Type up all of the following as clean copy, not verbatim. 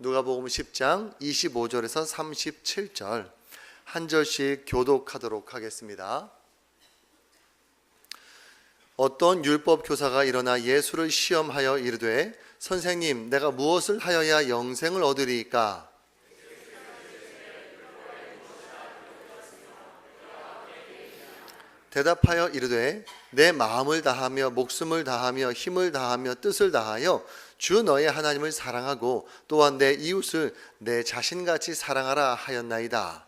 누가복음 10장 25절에서 37절 한 절씩 교독하도록 하겠습니다. 어떤 율법 교사가 일어나 예수를 시험하여 이르되 선생님, 내가 무엇을 하여야 영생을 얻으리이까? 대답하여 이르되 내 마음을 다하며 목숨을 다하며 힘을 다하며 뜻을 다하여 주 너의 하나님을 사랑하고 또한 내 이웃을 내 자신같이 사랑하라 하였나이다.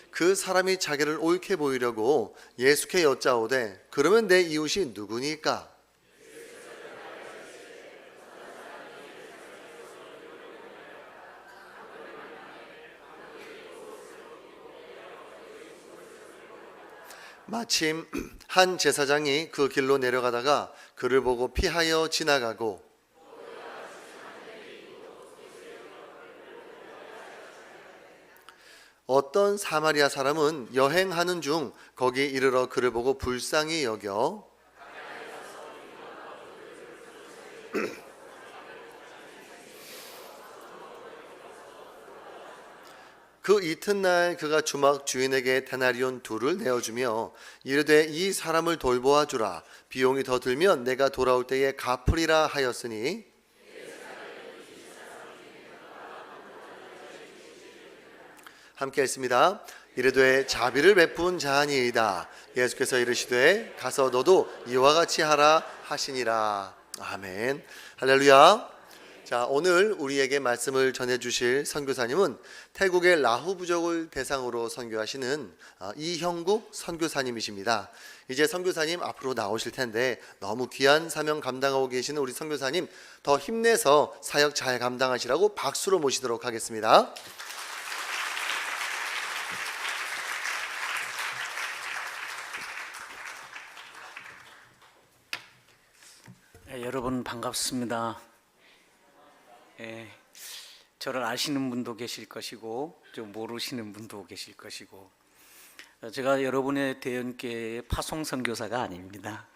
그 사람이 자기를 옳게 보이려고 예수께 여짜오되 그러면 내 이웃이 누구니까? 마침 한 제사장이 그 길로 내려가다가 그를 보고 피하여 지나가고 어떤 사마리아 사람은 여행하는 중 거기 이르러 그를 보고 불쌍히 여겨 그 이튿날 그가 주막 주인에게 데나리온 2를 내어주며 이르되 이 사람을 돌보아 주라. 비용이 더 들면 내가 돌아올 때에 갚으리라 하였으니 함께 했습니다. 이르되 자비를 베푼 자니이다. 예수께서 이르시되 가서 너도 이와 같이 하라 하시니라. 아멘. 할렐루야. 자, 오늘 우리에게 말씀을 전해주실 선교사님은 태국의 라후 부족을 대상으로 선교하시는 이형국 선교사님이십니다. 이제 선교사님 앞으로 나오실 텐데 너무 귀한 사명 감당하고 계시는 우리 선교사님 더 힘내서 사역 잘 감당하시라고 박수로 모시도록 하겠습니다. 여러분 반갑습니다. 저를 아시는 분도 계실 것이고 좀 모르시는 분도 계실 것이고 제가 여러분의 대연교회의 파송 선교사가 아닙니다.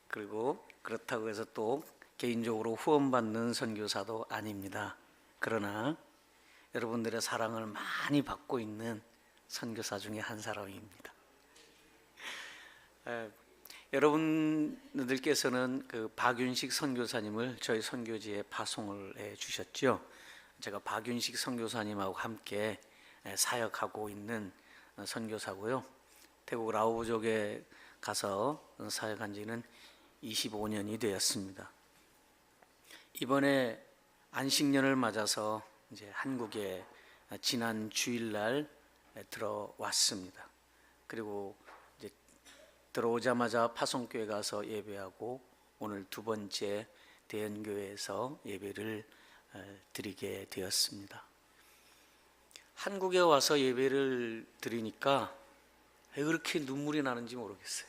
그리고 그렇다고 해서 또 개인적으로 후원받는 선교사도 아닙니다. 그러나 여러분들의 사랑을 많이 받고 있는 선교사 중에 한 사람입니다. 여러분들께서는 그 박윤식 선교사님을 저희 선교지에 파송을 해 주셨죠. 제가 박윤식 선교사님하고 함께 사역하고 있는 선교사고요. 태국 라오부족에 가서 사역한 지는 25년이 되었습니다. 이번에 안식년을 맞아서 이제 한국에 지난 주일날 들어왔습니다. 그리고 들어오자마자 파송교회 가서 예배하고 오늘 2번째 대연교회에서 예배를 드리게 되었습니다. 한국에 와서 예배를 드리니까 왜 그렇게 눈물이 나는지 모르겠어요.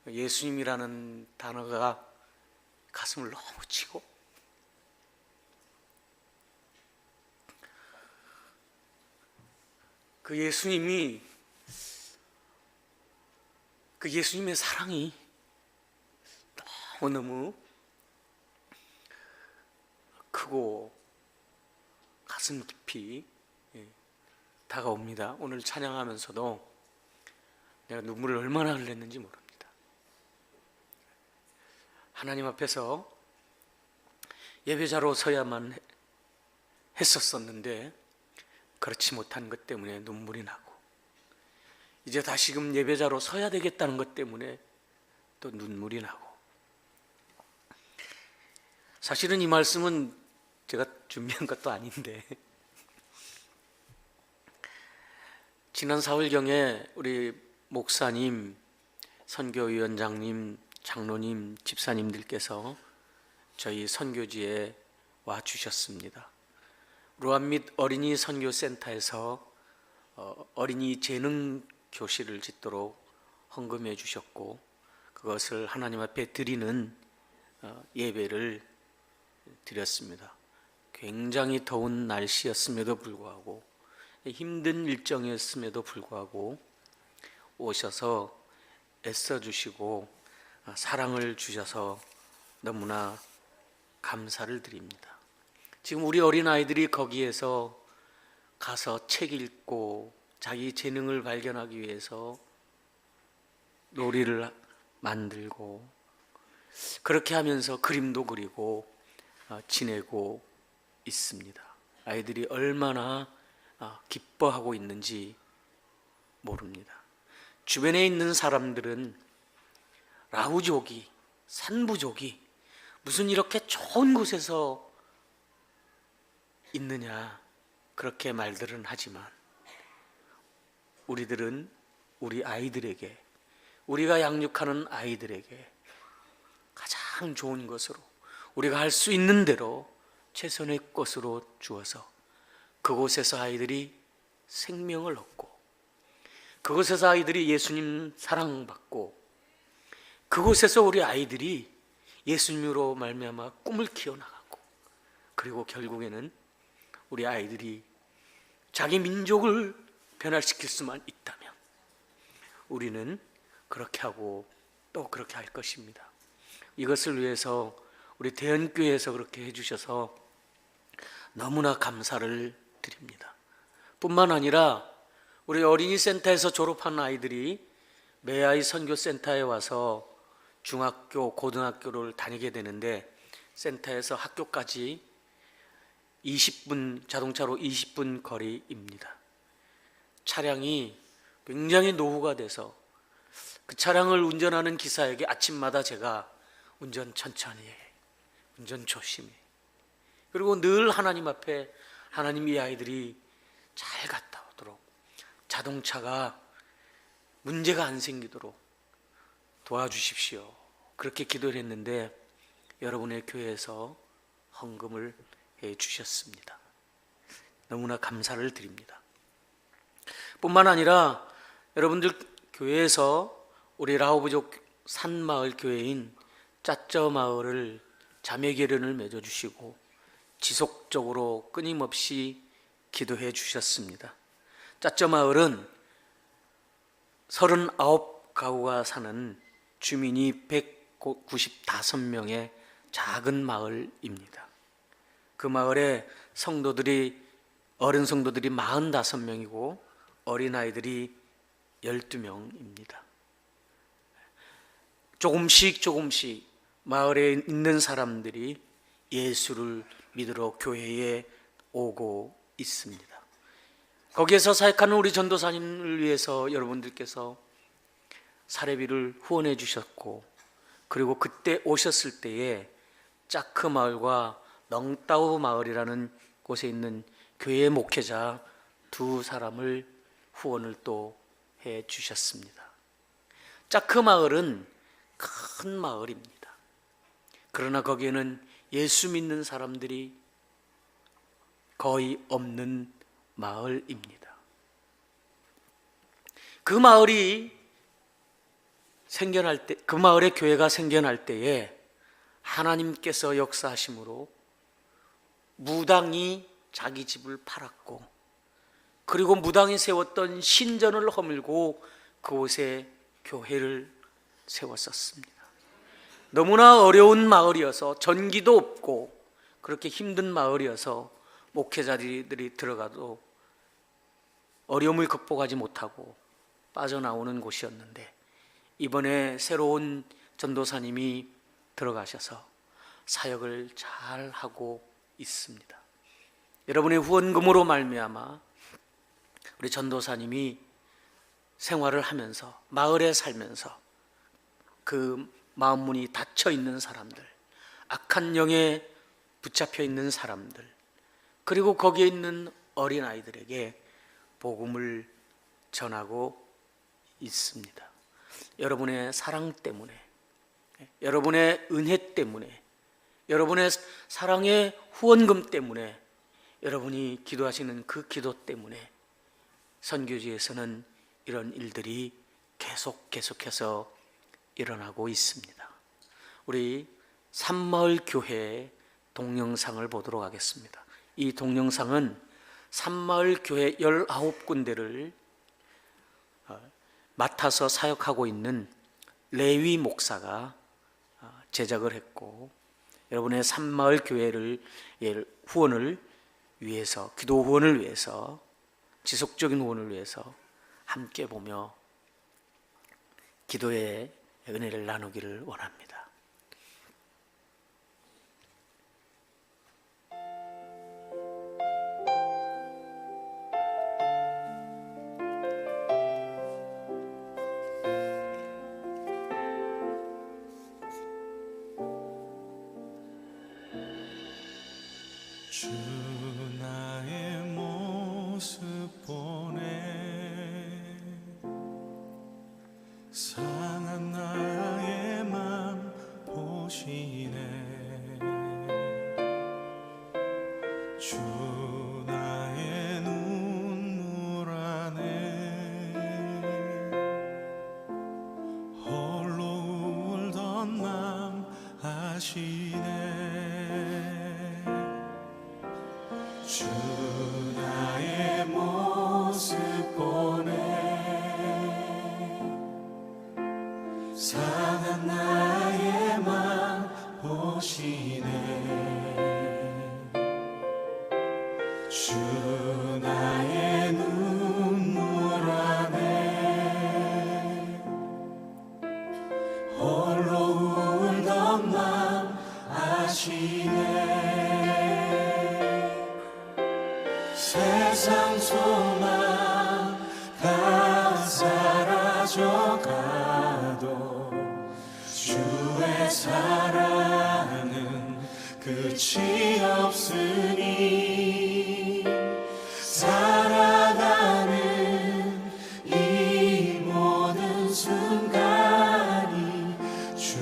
예수님이라는 단어가 가슴을 너무 치고 그 예수님의 사랑이 너무 크고 가슴 깊이 다가옵니다. 오늘 찬양하면서도 내가 눈물을 얼마나 흘렸는지 모릅니다. 하나님 앞에서 예배자로 서야만 했었었는데 그렇지 못한 것 때문에 눈물이 나고 이제 다시금 예배자로 서야 되겠다는 것 때문에 또 눈물이 나고 사실은 이 말씀은 제가 준비한 것도 아닌데 지난 4월경에 우리 목사님, 선교위원장님, 장로님, 집사님들께서 저희 선교지에 와 주셨습니다. 루안밋 어린이 선교센터에서 어린이 재능 교실을 짓도록 헌금해 주셨고 그것을 하나님 앞에 드리는 예배를 드렸습니다. 굉장히 더운 날씨였음에도 불구하고 힘든 일정이었음에도 불구하고 오셔서 애써주시고 사랑을 주셔서 너무나 감사를 드립니다. 지금 우리 어린아이들이 거기에서 가서 책 읽고 자기 재능을 발견하기 위해서 놀이를 만들고 그렇게 하면서 그림도 그리고 지내고 있습니다. 아이들이 얼마나 기뻐하고 있는지 모릅니다. 주변에 있는 사람들은 라우족이, 산부족이 무슨 이렇게 좋은 곳에서 있느냐 그렇게 말들은 하지만 우리들은 우리 아이들에게, 우리가 양육하는 아이들에게 가장 좋은 것으로 우리가 할 수 있는 대로 최선의 것으로 주어서 그곳에서 아이들이 생명을 얻고 그곳에서 아이들이 예수님 사랑받고 그곳에서 우리 아이들이 예수님으로 말미암아 꿈을 키워나가고 그리고 결국에는 우리 아이들이 자기 민족을 변화시킬 수만 있다면 우리는 그렇게 하고 또 그렇게 할 것입니다. 이것을 위해서 우리 대연교회에서 그렇게 해주셔서 너무나 감사를 드립니다. 뿐만 아니라 우리 어린이 센터에서 졸업한 아이들이 매아이 선교센터에 와서 중학교, 고등학교를 다니게 되는데 센터에서 학교까지 20분, 자동차로 20분 거리입니다. 차량이 굉장히 노후가 돼서 그 차량을 운전하는 기사에게 아침마다 제가 운전 천천히 해, 운전 조심해, 그리고 늘 하나님 앞에 하나님 이 아이들이 잘 갔다 오도록 자동차가 문제가 안 생기도록 도와주십시오. 그렇게 기도를 했는데 여러분의 교회에서 헌금을 해 주셨습니다. 너무나 감사를 드립니다. 뿐만 아니라 여러분들 교회에서 우리 라오부족 산마을 교회인 짜쩌 마을을 자매결연을 맺어주시고 지속적으로 끊임없이 기도해 주셨습니다. 짜쩌 마을은 39가구가 사는 주민이 195명의 작은 마을입니다. 그 마을에 성도들이, 어른 성도들이 45명이고 어린아이들이 12명입니다. 조금씩 마을에 있는 사람들이 예수를 믿으러 교회에 오고 있습니다. 거기에서 사역하는 우리 전도사님을 위해서 여러분들께서 사례비를 후원해 주셨고 그리고 그때 오셨을 때에 짜크 마을과 넝따우 마을이라는 곳에 있는 교회 목회자 2사람을 후원을 또 해 주셨습니다. 짜크 마을은 큰 마을입니다. 그러나 거기에는 예수 믿는 사람들이 거의 없는 마을입니다. 그 마을이 생겨날 때, 그 마을의 교회가 생겨날 때에 하나님께서 역사하심으로 무당이 자기 집을 팔았고 그리고 무당이 세웠던 신전을 허물고 그곳에 교회를 세웠었습니다. 너무나 어려운 마을이어서 전기도 없고 그렇게 힘든 마을이어서 목회자들이 들어가도 어려움을 극복하지 못하고 빠져나오는 곳이었는데 이번에 새로운 전도사님이 들어가셔서 사역을 잘 하고 있습니다. 여러분의 후원금으로 말미암아 우리 전도사님이 생활을 하면서 마을에 살면서 그 마음문이 닫혀 있는 사람들, 악한 영에 붙잡혀 있는 사람들, 그리고 거기에 있는 어린아이들에게 복음을 전하고 있습니다. 여러분의 사랑 때문에, 여러분의 은혜 때문에, 여러분의 사랑의 후원금 때문에, 여러분이 기도하시는 그 기도 때문에 선교지에서는 이런 일들이 계속해서 일어나고 있습니다. 우리 산마을 교회의 동영상을 보도록 하겠습니다. 이 동영상은 산마을 교회 19군데를 맡아서 사역하고 있는 레위 목사가 제작을 했고 여러분의 산마을 교회를 후원을 위해서, 기도 후원을 위해서, 지속적인 후원을 위해서 함께 보며 기도의 은혜를 나누기를 원합니다. 주 나의 모습 보네 상한 나의 맘 보시네 주 나의 눈물 안에 홀로 울던 맘 아시네 주 나의 모습 보네 상한 나의 맘 보시네 주 나의 눈물 안에 홀로 울던 맘 아시네 세상 소망 다 사라져가도 주의 사랑은 끝이 없으니 살아가는 이 모든 순간이 주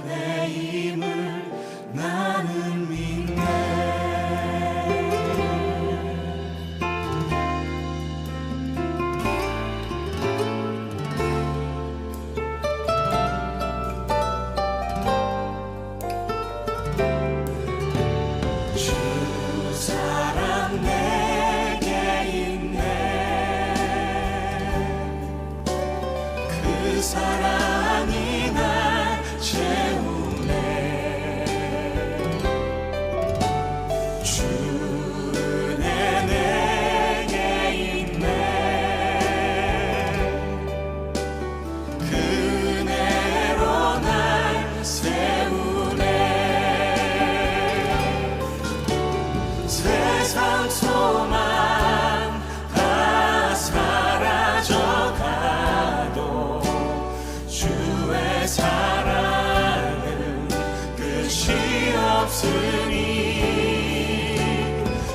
은혜임을 나는 믿네 사랑이 날 채우네 주 은혜 내게 있네 그 은혜로 날 세우네 세상 소망 다 사라져가도 주의 사랑은 끝이 없으니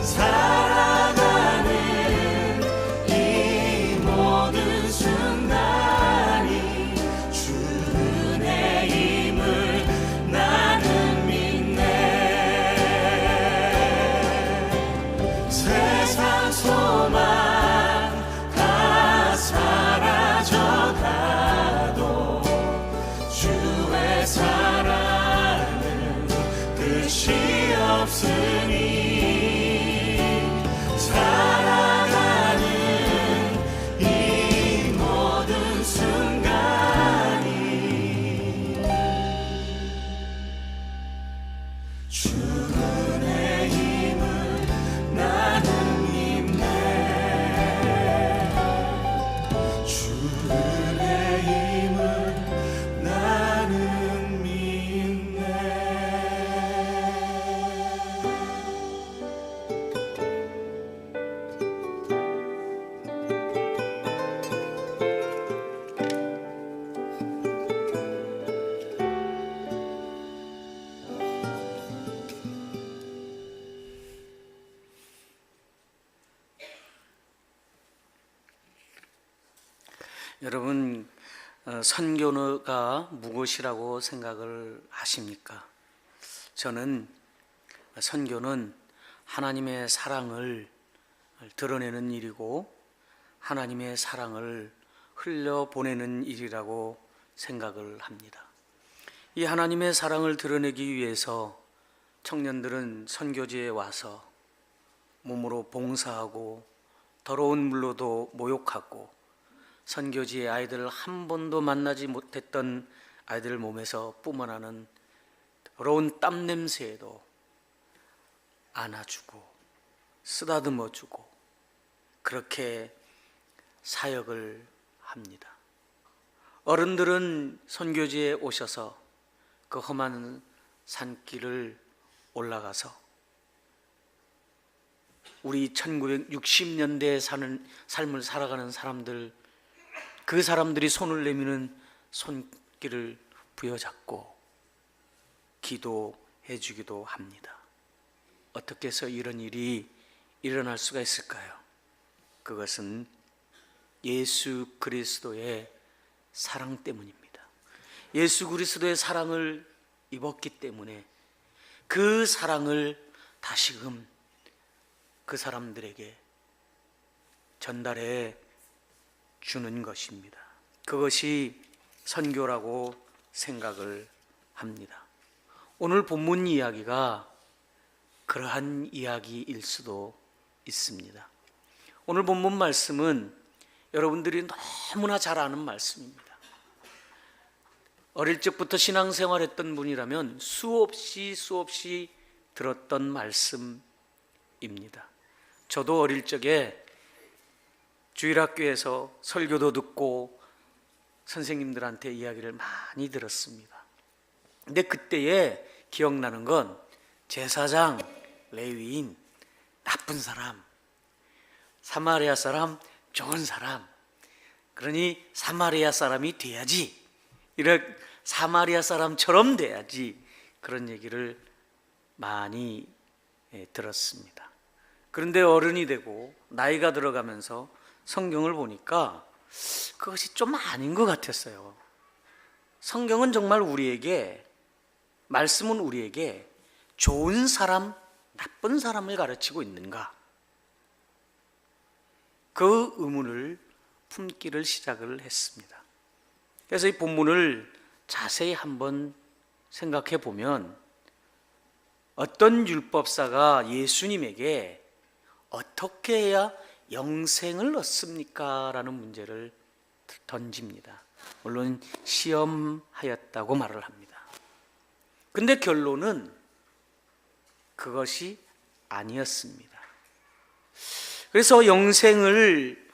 살아가는 이 모든 순간이 주 은혜임을 나는 믿네 세상 소망 다 사라져가도 주의 사랑은 끝이 없으니 살아가는 이 모든 순간이 주 은혜임을 나는 믿네 주 은혜임을 나는 믿네 여러분, 선교가 무엇이라고 생각을 하십니까? 저는 선교는 하나님의 사랑을 드러내는 일이고 하나님의 사랑을 흘려보내는 일이라고 생각을 합니다. 이 하나님의 사랑을 드러내기 위해서 청년들은 선교지에 와서 몸으로 봉사하고 더러운 물로도 모욕하고 선교지의 아이들을 한 번도 만나지 못했던 아이들 몸에서 뿜어나는 더러운 땀 냄새에도 안아주고 쓰다듬어주고 그렇게 사역을 합니다. 어른들은 선교지에 오셔서 그 험한 산길을 올라가서 우리 1960년대에 사는 삶을 살아가는 사람들, 그 사람들이 손을 내미는 손길을 부여잡고 기도해 주기도 합니다. 어떻게 해서 이런 일이 일어날 수가 있을까요? 그것은 예수 그리스도의 사랑 때문입니다. 예수 그리스도의 사랑을 입었기 때문에 그 사랑을 다시금 그 사람들에게 전달해 주는 것입니다. 그것이 선교라고 생각을 합니다. 오늘 본문 이야기가 그러한 이야기일 수도 있습니다. 오늘 본문 말씀은 여러분들이 너무나 잘 아는 말씀입니다. 어릴 적부터 신앙생활했던 분이라면 수없이 들었던 말씀입니다. 저도 어릴 적에 주일학교에서 설교도 듣고 선생님들한테 이야기를 많이 들었습니다. 근데 그때에 기억나는 건 제사장, 레위인, 나쁜 사람, 사마리아 사람, 좋은 사람, 그러니 사마리아 사람이 돼야지, 이렇게 사마리아 사람처럼 돼야지, 그런 얘기를 많이 들었습니다. 그런데 어른이 되고 나이가 들어가면서 성경을 보니까 그것이 좀 아닌 것 같았어요. 성경은 정말 우리에게, 말씀은 우리에게 좋은 사람, 나쁜 사람을 가르치고 있는가? 그 의문을 품기를 시작을 했습니다. 그래서 이 본문을 자세히 한번 생각해 보면 어떤 율법사가 예수님에게 어떻게 해야 영생을 얻습니까? 라는 문제를 던집니다. 물론 시험하였다고 말을 합니다. 근데 결론은 그것이 아니었습니다. 그래서 영생을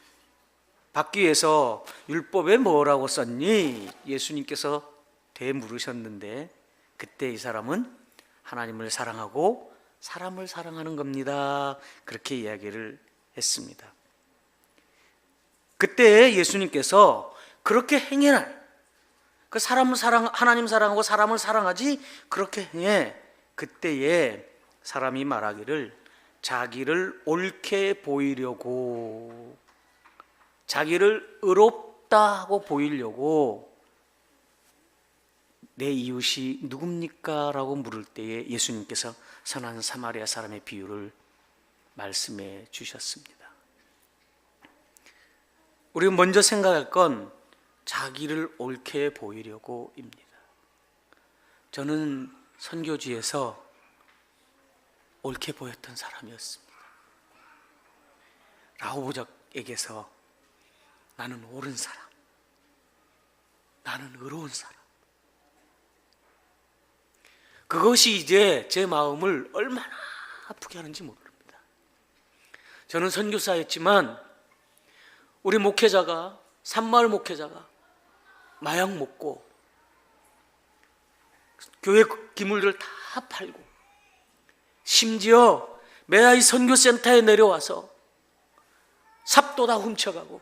받기 위해서 율법에 뭐라고 썼니? 예수님께서 되물으셨는데 그때 이 사람은 하나님을 사랑하고 사람을 사랑하는 겁니다. 그렇게 이야기를 했습니다. 그때 예수님께서 그렇게 행해라, 그 사람을 하나님 사랑하고 사람을 사랑하지, 그렇게 행해. 그때에 사람이 말하기를 자기를 옳게 보이려고, 자기를 의롭다 하고 보이려고 내 이웃이 누굽니까? 라고 물을 때에 예수님께서 선한 사마리아 사람의 비유를 말씀해 주셨습니다. 우리가 먼저 생각할 건 자기를 옳게 보이려고입니다. 저는 선교지에서 옳게 보였던 사람이었습니다. 라오보적에게서 나는 옳은 사람, 나는 의로운 사람, 그것이 이제 제 마음을 얼마나 아프게 하는지 모릅니다. 저는 선교사였지만 우리 목회자가, 산마을 목회자가 마약 먹고 교회 기물들 다 팔고 심지어 매아이 선교센터에 내려와서 삽도 다 훔쳐가고,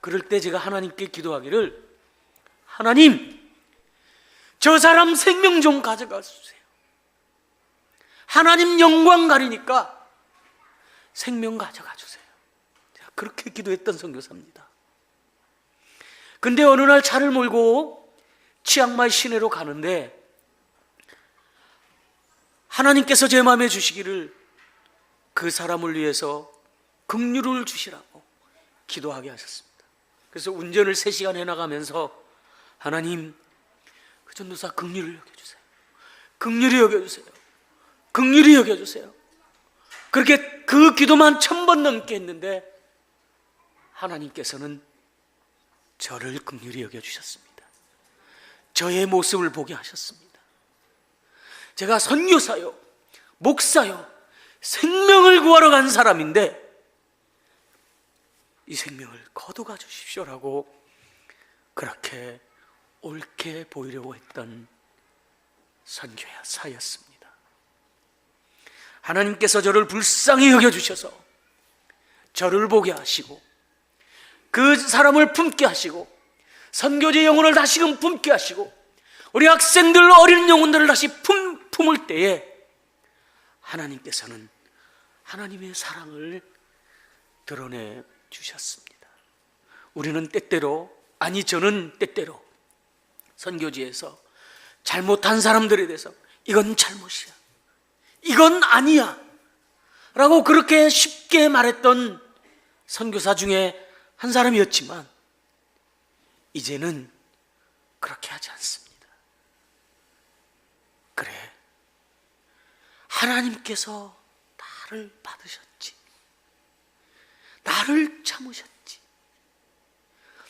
그럴 때 제가 하나님께 기도하기를, 하나님, 저 사람 생명 좀 가져가 주세요. 하나님 영광 가리니까 생명 가져가 주세요. 제가 그렇게 기도했던 선교사입니다. 근데 어느 날 차를 몰고 치앙마이 시내로 가는데 하나님께서 제 마음에 주시기를 그 사람을 위해서 긍휼을 주시라고 기도하게 하셨습니다. 그래서 운전을 3시간 해나가면서 하나님, 그 전도사 긍휼을 여겨주세요. 긍휼히 여겨주세요. 긍휼히 여겨주세요. 그렇게 그 기도만 1000번 넘게 했는데 하나님께서는 저를 긍휼히 여겨주셨습니다. 저의 모습을 보게 하셨습니다. 제가 선교사요, 목사요, 생명을 구하러 간 사람인데 이 생명을 거두가 주십시오라고 그렇게 옳게 보이려고 했던 선교사였습니다. 하나님께서 저를 불쌍히 여겨주셔서 저를 보게 하시고 그 사람을 품게 하시고 선교지 영혼을 다시금 품게 하시고 우리 학생들, 어린 영혼들을 다시 품을 때에 하나님께서는 하나님의 사랑을 드러내 주셨습니다. 우리는 때때로, 아니 저는 때때로 선교지에서 잘못한 사람들에 대해서 이건 잘못이야, 이건 아니야 라고 그렇게 쉽게 말했던 선교사 중에 한 사람이었지만 이제는 그렇게 하지 않습니다. 그래, 하나님께서 나를 받으셨지, 나를 참으셨지,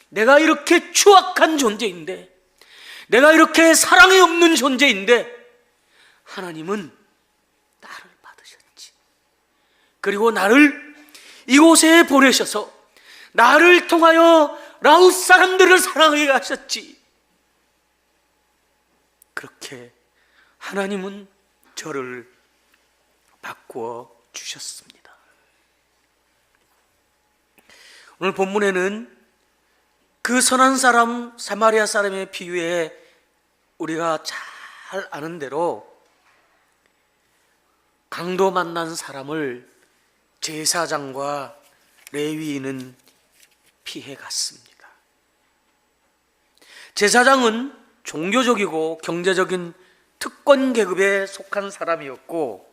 내가 이렇게 추악한 존재인데, 내가 이렇게 사랑이 없는 존재인데 하나님은 나를 받으셨지, 그리고 나를 이곳에 보내셔서 나를 통하여 라오스 사람들을 사랑하게 하셨지. 그렇게 하나님은 저를 바꾸어 주셨습니다. 오늘 본문에는 그 선한 사람, 사마리아 사람의 비유에 우리가 잘 아는 대로 강도 만난 사람을 제사장과 레위인은 피해 갔습니다. 제사장은 종교적이고 경제적인 특권 계급에 속한 사람이었고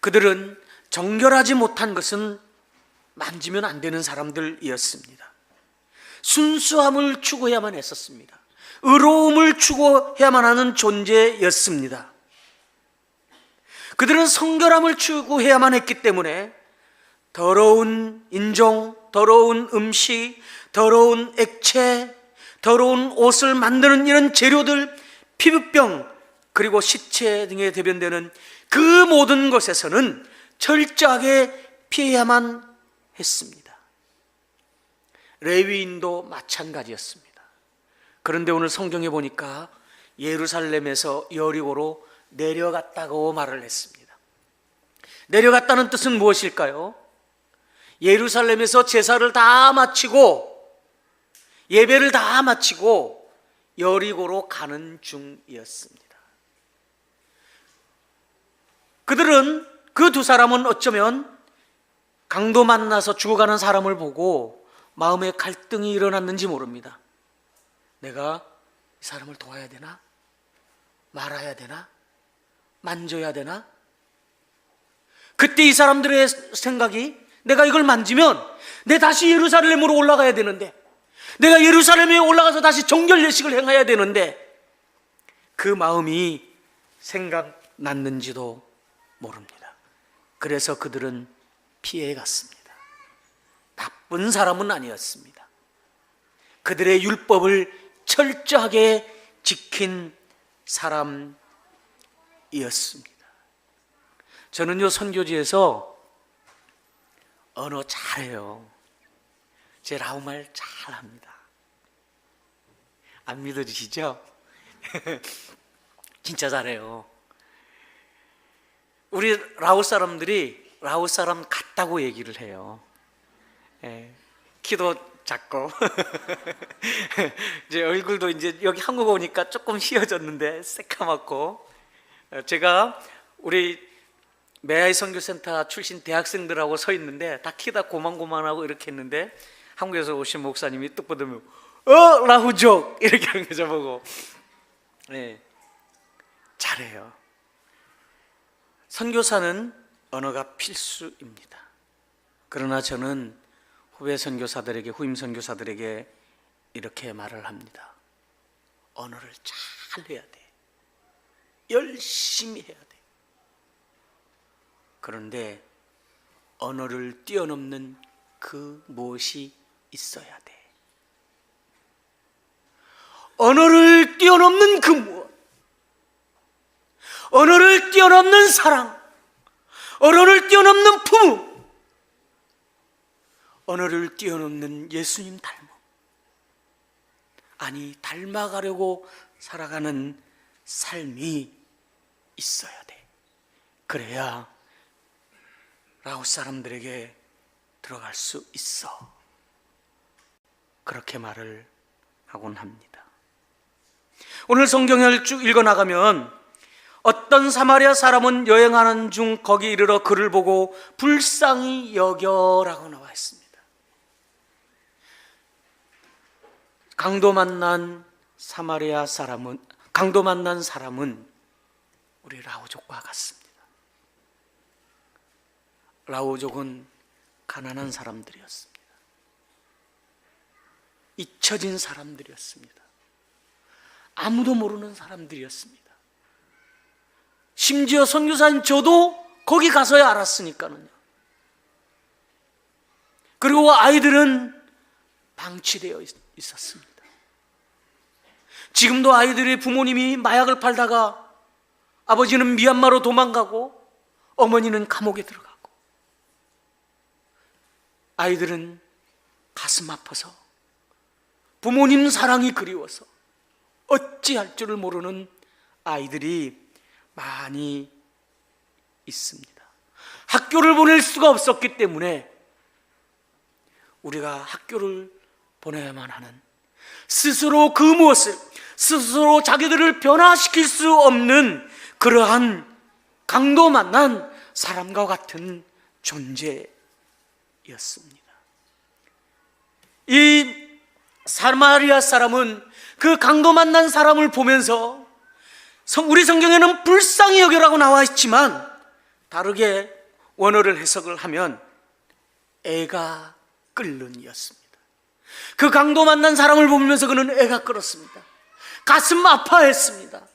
그들은 정결하지 못한 것은 만지면 안 되는 사람들이었습니다. 순수함을 추구해야만 했었습니다. 의로움을 추구해야만 하는 존재였습니다. 그들은 성결함을 추구해야만 했기 때문에 더러운 인종, 더러운 음식, 더러운 액체, 더러운 옷을 만드는 이런 재료들, 피부병, 그리고 시체 등에 대변되는 그 모든 것에서는 철저하게 피해야만 했습니다. 레위인도 마찬가지였습니다. 그런데 오늘 성경에 보니까 예루살렘에서 여리고로 내려갔다고 말을 했습니다. 내려갔다는 뜻은 무엇일까요? 예루살렘에서 제사를 다 마치고 예배를 다 마치고 여리고로 가는 중이었습니다. 그들은, 그 두 사람은 어쩌면 강도 만나서 죽어가는 사람을 보고 마음에 갈등이 일어났는지 모릅니다. 내가 이 사람을 도와야 되나? 말아야 되나? 만져야 되나? 그때 이 사람들의 생각이, 내가 이걸 만지면 내 다시 예루살렘으로 올라가야 되는데, 내가 예루살렘에 올라가서 다시 정결 예식을 행해야 되는데, 그 마음이 생각났는지도 모릅니다. 그래서 그들은 피해 갔습니다. 나쁜 사람은 아니었습니다. 그들의 율법을 철저하게 지킨 사람이었습니다. 저는요, 선교지에서 언어 잘해요. 제 라오말 잘합니다. 안 믿어지시죠? 진짜 잘해요. 우리 라오스 사람들이 라오스 사람 같다고 얘기를 해요. 예, 키도 작고 이제 얼굴도 이제 여기 한국 오니까 조금 휘어졌는데 새까맣고, 제가 우리 메아이 선교센터 출신 대학생들하고 서 있는데 다 키다 고만고만하고 이렇게 했는데 한국에서 오신 목사님이 뚝 보더면 라후족 이렇게 하는 거 저보고. 네, 잘해요. 선교사는 언어가 필수입니다. 그러나 저는 후배 선교사들에게, 후임 선교사들에게 이렇게 말을 합니다. 언어를 잘 해야 돼. 열심히 해야 돼. 그런데 언어를 뛰어넘는 그 무엇이 있어야 돼. 언어를 뛰어넘는 그 무엇, 언어를 뛰어넘는 사랑, 언어를 뛰어넘는 부모, 언어를 뛰어넘는 예수님 닮음. 아니, 닮아가려고 살아가는 삶이 있어야 돼. 그래야 라오스 사람들에게 들어갈 수 있어. 그렇게 말을 하곤 합니다. 오늘 성경을 쭉 읽어나가면 어떤 사마리아 사람은 여행하는 중 거기 이르러 그를 보고 불쌍히 여겨라고 나와 있습니다. 강도 만난 사람은 우리 라오족과 같습니다. 라오족은 가난한 사람들이었습니다. 잊혀진 사람들이었습니다. 아무도 모르는 사람들이었습니다. 심지어 선교사인 저도 거기 가서야 알았으니까는요. 그리고 아이들은 방치되어 있었습니다. 지금도 아이들의 부모님이 마약을 팔다가 아버지는 미얀마로 도망가고 어머니는 감옥에 들어가고 아이들은 가슴 아파서 부모님 사랑이 그리워서 어찌할 줄을 모르는 아이들이 많이 있습니다. 학교를 보낼 수가 없었기 때문에 우리가 학교를 보내야만 하는, 스스로 그 무엇을, 스스로 자기들을 변화시킬 수 없는 그러한 강도 만난 사람과 같은 존재였습니다. 이 사마리아 사람은 그 강도 만난 사람을 보면서 우리 성경에는 불쌍히 여겨라고 나와 있지만 다르게 원어를 해석을 하면 애가 끓는 이었습니다. 그 강도 만난 사람을 보면서 그는 애가 끓었습니다. 가슴 아파했습니다.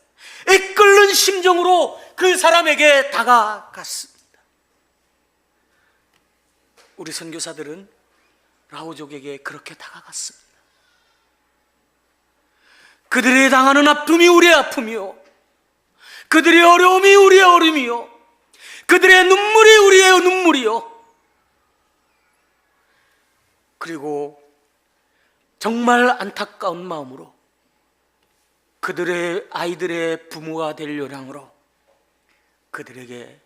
애 끓는 심정으로 그 사람에게 다가갔습니다. 우리 선교사들은 라오족에게 그렇게 다가갔습니다. 그들이 당하는 아픔이 우리의 아픔이요, 그들의 어려움이 우리의 어려움이요, 그들의 눈물이 우리의 눈물이요, 그리고 정말 안타까운 마음으로 그들의 아이들의 부모가 될 요량으로 그들에게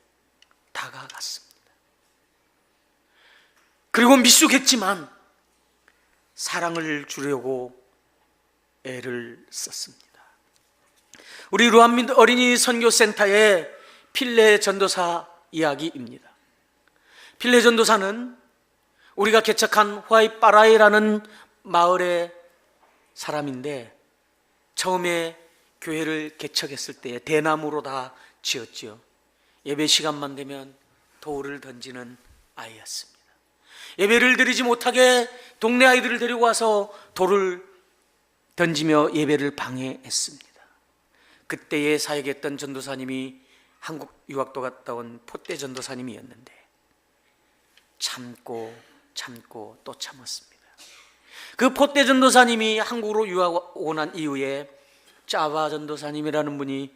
다가갔습니다. 그리고 미숙했지만 사랑을 주려고 애를 썼습니다. 우리 루안민 어린이 선교센터의 필레 전도사 이야기입니다. 필레 전도사는 우리가 개척한 후아이빠라이라는 마을의 사람인데 처음에 교회를 개척했을 때 대나무로 다 지었지요. 예배 시간만 되면 돌을 던지는 아이였습니다. 예배를 드리지 못하게 동네 아이들을 데리고 와서 돌을 던지며 예배를 방해했습니다. 그때에 사역했던 전도사님이 한국 유학도 갔다 온 포떼 전도사님이었는데 참고 또 참았습니다. 그 포떼 전도사님이 한국으로 유학 오난 이후에 짜바 전도사님이라는 분이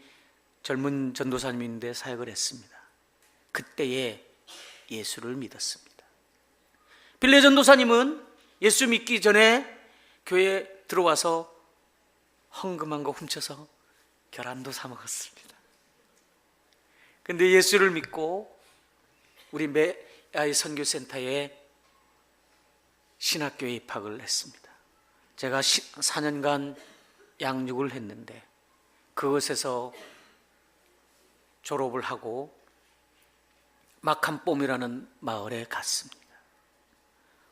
젊은 전도사님인데 사역을 했습니다. 그때에 예수를 믿었습니다. 필레 전도사님은 예수 믿기 전에 교회에 들어와서 헌금한 거 훔쳐서 계란도 사 먹었습니다. 근데 예수를 믿고 우리 매아이 선교센터에 신학교에 입학을 했습니다. 제가 4년간 양육을 했는데 그것에서 졸업을 하고 마칸뽐이라는 마을에 갔습니다.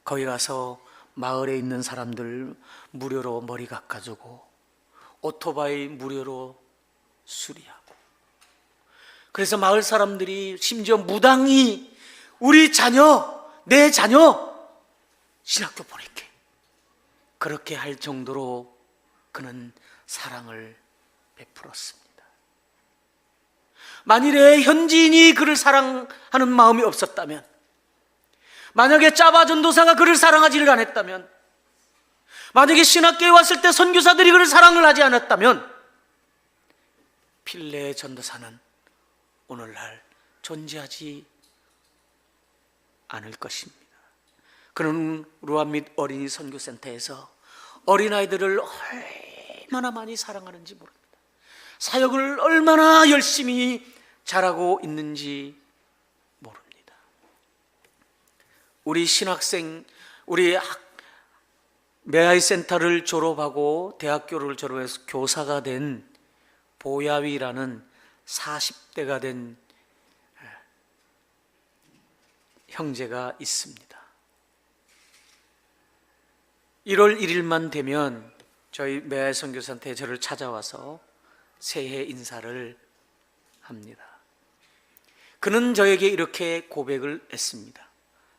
거기 가서 마을에 있는 사람들 무료로 머리 깎아주고 오토바이 무료로 수리하고, 그래서 마을 사람들이 심지어 무당이 우리 자녀, 내 자녀 신학교 보낼게, 그렇게 할 정도로 그는 사랑을 베풀었습니다. 만일에 현지인이 그를 사랑하는 마음이 없었다면, 만약에 짜바 전도사가 그를 사랑하지를 않았다면, 만약에 신학교에 왔을 때 선교사들이 그를 사랑을 하지 않았다면 필레 전도사는 오늘날 존재하지 않을 것입니다. 그는 루아밋 어린이 선교센터에서 어린아이들을 얼마나 많이 사랑하는지 모릅니다. 사역을 얼마나 열심히 잘하고 있는지 모릅니다. 우리 신학생, 우리 메아이 센터를 졸업하고 대학교를 졸업해서 교사가 된 보야위라는 40대가 된 형제가 있습니다. 1월 1일만 되면 저희 메아이 선교사한테 저를 찾아와서 새해 인사를 합니다. 그는 저에게 이렇게 고백을 했습니다.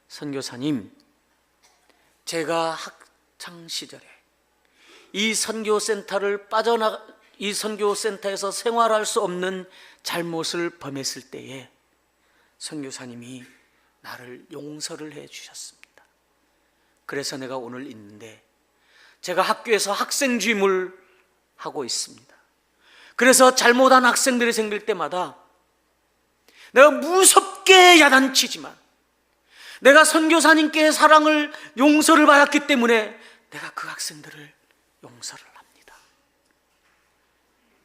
선교사님, 제가 학창 시절에 이 선교센터에서 생활할 수 없는 잘못을 범했을 때에 선교사님이 나를 용서를 해 주셨습니다. 그래서 내가 오늘 있는데, 제가 학교에서 학생 주임을 하고 있습니다. 그래서 잘못한 학생들이 생길 때마다 내가 무섭게 야단치지만, 내가 선교사님께 사랑을, 용서를 받았기 때문에 내가 그 학생들을 용서를 합니다.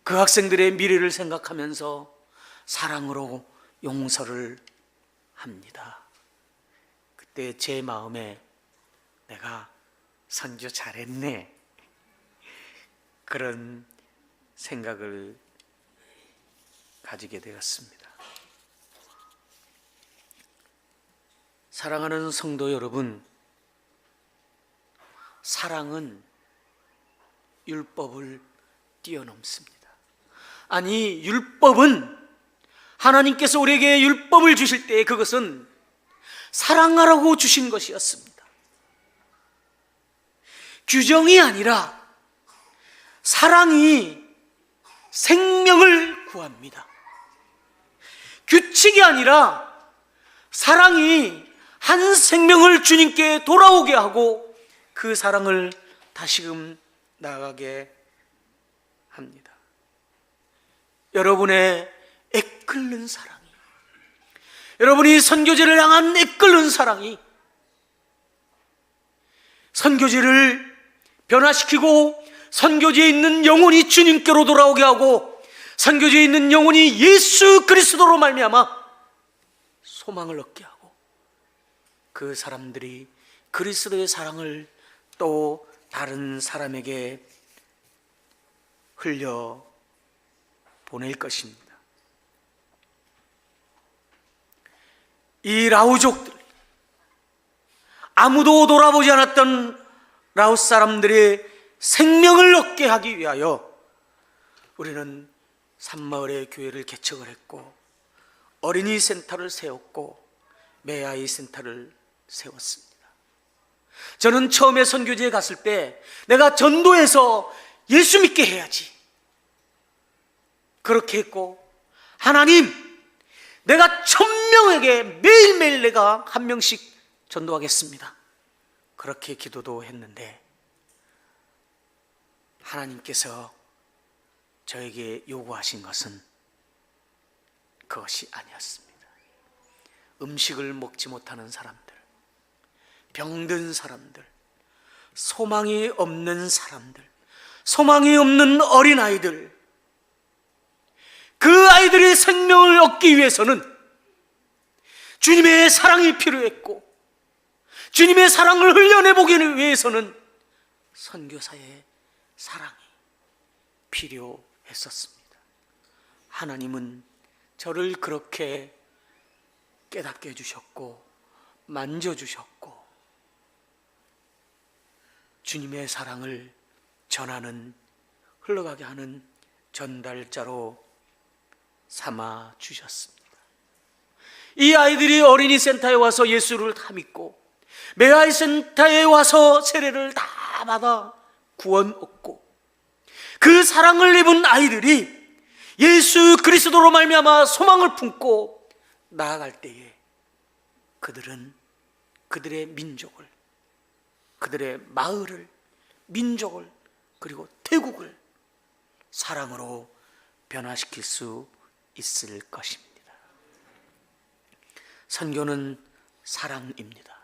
그 학생들의 미래를 생각하면서 사랑으로 용서를 합니다. 그때 제 마음에 내가 선교 잘했네, 그런 생각을 가지게 되었습니다. 사랑하는 성도 여러분, 사랑은 율법을 뛰어넘습니다. 아니, 율법은, 하나님께서 우리에게 율법을 주실 때 그것은 사랑하라고 주신 것이었습니다. 규정이 아니라 사랑이 생명을 구합니다. 규칙이 아니라 사랑이 한 생명을 주님께 돌아오게 하고 그 사랑을 다시금 나아가게 합니다. 여러분의 애끓는 사랑이, 여러분이 선교지를 향한 애끓는 사랑이 선교지를 변화시키고 선교지에 있는 영혼이 주님께로 돌아오게 하고 선교지에 있는 영혼이 예수 그리스도로 말미암아 소망을 얻게 하고 그 사람들이 그리스도의 사랑을 또 다른 사람에게 흘려 보낼 것입니다. 이 라우족들, 아무도 돌아보지 않았던 라오스 사람들의 생명을 얻게 하기 위하여 우리는 산마을의 교회를 개척을 했고 어린이 센터를 세웠고 메아이 센터를 세웠습니다. 저는 처음에 선교지에 갔을 때 내가 전도해서 예수 믿게 해야지, 그렇게 했고, 하나님, 내가 1000명에게 매일매일 내가 한 명씩 전도하겠습니다, 그렇게 기도도 했는데 하나님께서 저에게 요구하신 것은 그것이 아니었습니다. 음식을 먹지 못하는 사람들, 병든 사람들, 소망이 없는 사람들, 소망이 없는 어린아이들, 그 아이들의 생명을 얻기 위해서는 주님의 사랑이 필요했고, 주님의 사랑을 흘려내보기 위해서는 선교사의 사랑이 필요했었습니다. 하나님은 저를 그렇게 깨닫게 해주셨고 만져주셨고 주님의 사랑을 전하는, 흘러가게 하는 전달자로 삼아 주셨습니다. 이 아이들이 어린이 센터에 와서 예수를 다 믿고 메아이 센터에 와서 세례를 다 받아 구원 얻고 그 사랑을 입은 아이들이 예수 그리스도로 말미암아 소망을 품고 나아갈 때에 그들은 그들의 민족을, 그들의 마을을, 민족을, 그리고 태국을 사랑으로 변화시킬 수 있을 것입니다. 선교는 사랑입니다.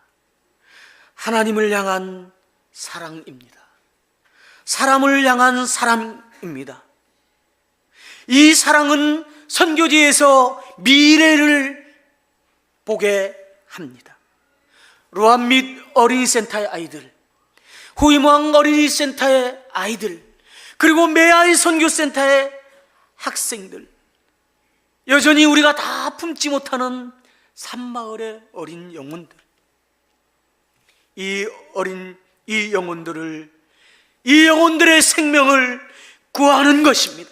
하나님을 향한 사랑입니다. 사람을 향한 사랑입니다. 이 사랑은 선교지에서 미래를 보게 합니다. 루안 및 어린이센터의 아이들, 후임왕 어린이센터의 아이들, 그리고 메아이 선교센터의 학생들, 여전히 우리가 다 품지 못하는 산마을의 어린 영혼들, 이 영혼들의 생명을 구하는 것입니다.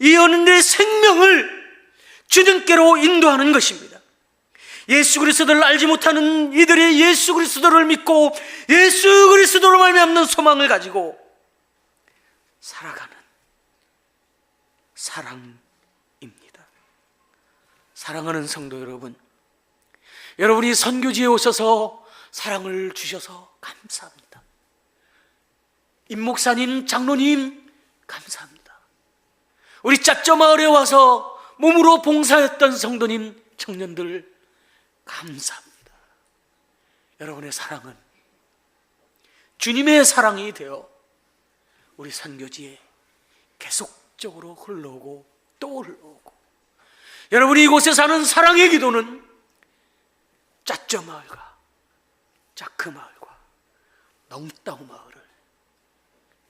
이 영혼들의 생명을 주님께로 인도하는 것입니다. 예수 그리스도를 알지 못하는 이들이 예수 그리스도를 믿고 예수 그리스도로 말미암는 소망을 가지고 살아가는 사랑입니다. 사랑하는 성도 여러분, 여러분이 선교지에 오셔서 사랑을 주셔서 감사합니다. 임 목사님, 장로님 감사합니다. 우리 짭저 마을에 와서 몸으로 봉사했던 성도님, 청년들 감사합니다. 여러분의 사랑은 주님의 사랑이 되어 우리 선교지에 계속적으로 흘러오고 또 흘러오고, 여러분이 이곳에 사는 사랑의 기도는 짭저 마을과 자크 마을과 넝따오 마을을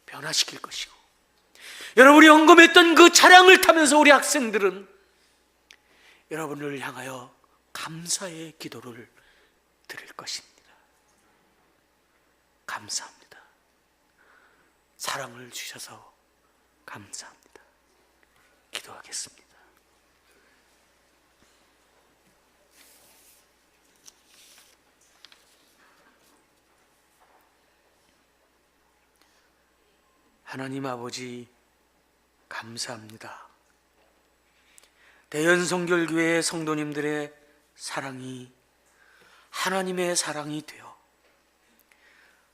변화시킬 것이고, 여러분이 헌금했던 그 차량을 타면서 우리 학생들은 여러분을 향하여 감사의 기도를 드릴 것입니다. 감사합니다. 사랑을 주셔서 감사합니다. 기도하겠습니다. 하나님 아버지, 감사합니다. 대연성결교회 성도님들의 사랑이 하나님의 사랑이 되어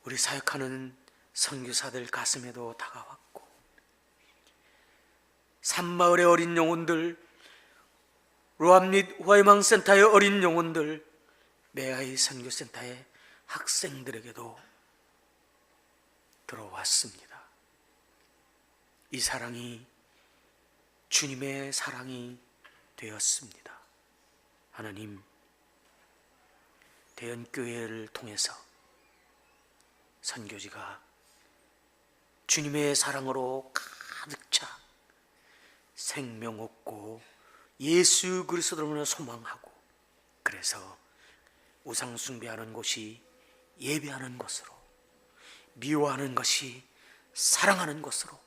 우리 사역하는 선교사들 가슴에도 다가왔고, 산마을의 어린 영혼들, 루안 및 후아이망센터의 어린 영혼들, 메아이 선교센터의 학생들에게도 들어왔습니다. 이 사랑이 주님의 사랑이 되었습니다. 하나님, 대연교회를 통해서 선교지가 주님의 사랑으로 가득 차 생명 얻고 예수 그리스도를 소망하고, 그래서 우상 숭배하는 곳이 예배하는 곳으로, 미워하는 것이 사랑하는 곳으로,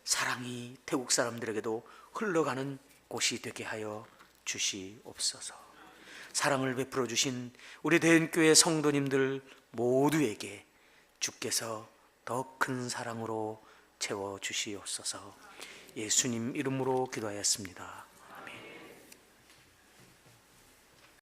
사랑이 태국 사람들에게도 흘러가는 곳이 되게 하여 주시옵소서. 사랑을 베풀어 주신 우리 대연교회 성도님들 모두에게 주께서 더 큰 사랑으로 채워 주시옵소서. 예수님 이름으로 기도하였습니다.